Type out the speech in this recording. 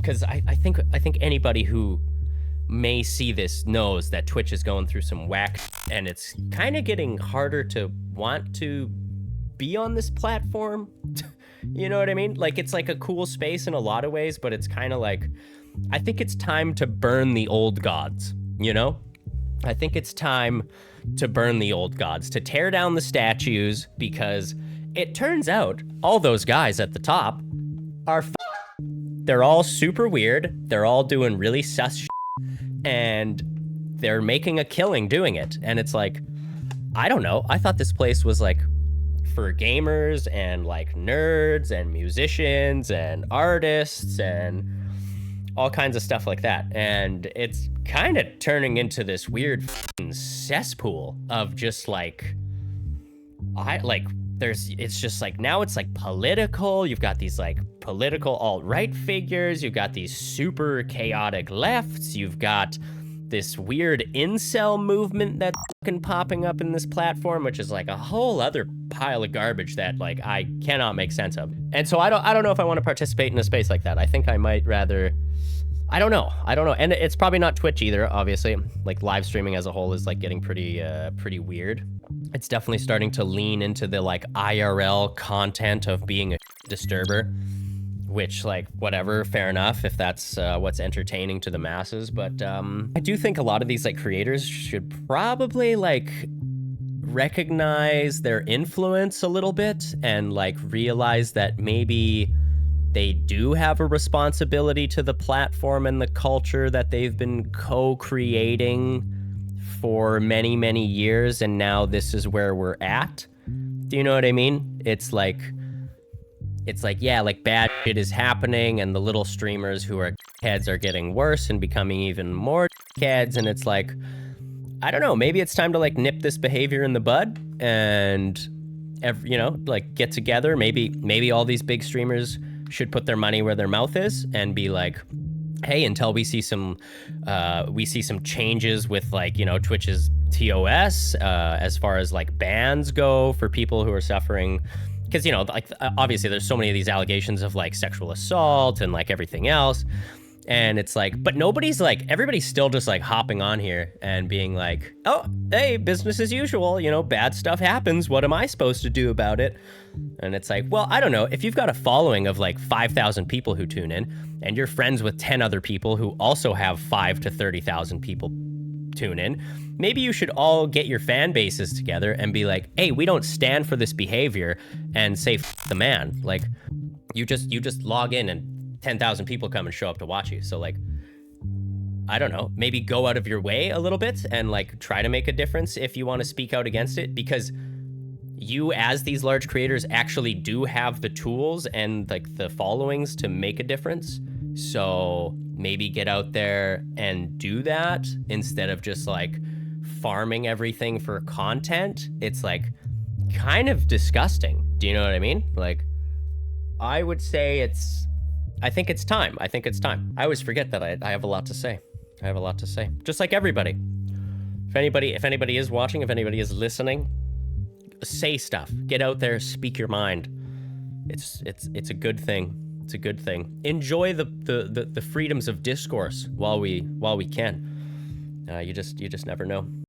because I think anybody who may see this knows that Twitch is going through some whack, and it's kind of getting harder to want to be on this platform. You know what I mean? Like, it's like a cool space in a lot of ways, but it's kind of like, I think it's time to burn the old gods, you know? I think it's time to burn the old gods, to tear down the statues, because it turns out all those guys at the top are they're all super weird. They're all doing really sus shit, and they're making a killing doing it. And it's like, I don't know. I thought this place was like for gamers and like nerds and musicians and artists and all kinds of stuff like that. And it's kind of turning into this weird cesspool of just like, it's just like, now it's like political. You've got these like political alt-right figures. You've got these super chaotic lefts. You've got this weird incel movement that's fucking popping up in this platform, which is like a whole other pile of garbage that like I cannot make sense of. And so I don't know if I want to participate in a space like that. I think I might rather, I don't know. And it's probably not Twitch either, obviously. Like, live streaming as a whole is like getting pretty weird. It's definitely starting to lean into the like IRL content of being a disturber, which, like, whatever, fair enough if that's what's entertaining to the masses. But I do think a lot of these like creators should probably like recognize their influence a little bit and like realize that maybe they do have a responsibility to the platform and the culture that they've been co-creating for many, many years, and now this is where we're at. Do you know what I mean? It's like, yeah, like bad shit is happening, and the little streamers who are heads are getting worse and becoming even more heads, and it's like, I don't know, maybe it's time to like nip this behavior in the bud and, you know, like get together. Maybe all these big streamers should put their money where their mouth is and be like, hey, until we see some changes with like, you know, Twitch's TOS as far as like bans go for people who are suffering, because, you know, like obviously there's so many of these allegations of like sexual assault and like everything else. And it's like, but nobody's like, everybody's still just like hopping on here and being like, oh, hey, business as usual, you know, bad stuff happens. What am I supposed to do about it? And it's like, well, I don't know. If you've got a following of like 5,000 people who tune in, and you're friends with 10 other people who also have 5 to 30,000 people tune in, maybe you should all get your fan bases together and be like, hey, we don't stand for this behavior, and say, F the man. Like, you just log in and 10,000 people come and show up to watch you. So like, I don't know, maybe go out of your way a little bit and like try to make a difference if you want to speak out against it, because you, as these large creators, actually do have the tools and like the followings to make a difference. So maybe get out there and do that instead of just like farming everything for content. It's like kind of disgusting. Do you know what I mean? Like, I would say I think it's time. I always forget that I have a lot to say. Just like everybody. If anybody is watching, if anybody is listening, say stuff. Get out there, speak your mind. It's a good thing. It's a good thing. Enjoy the freedoms of discourse while we can. You just never know.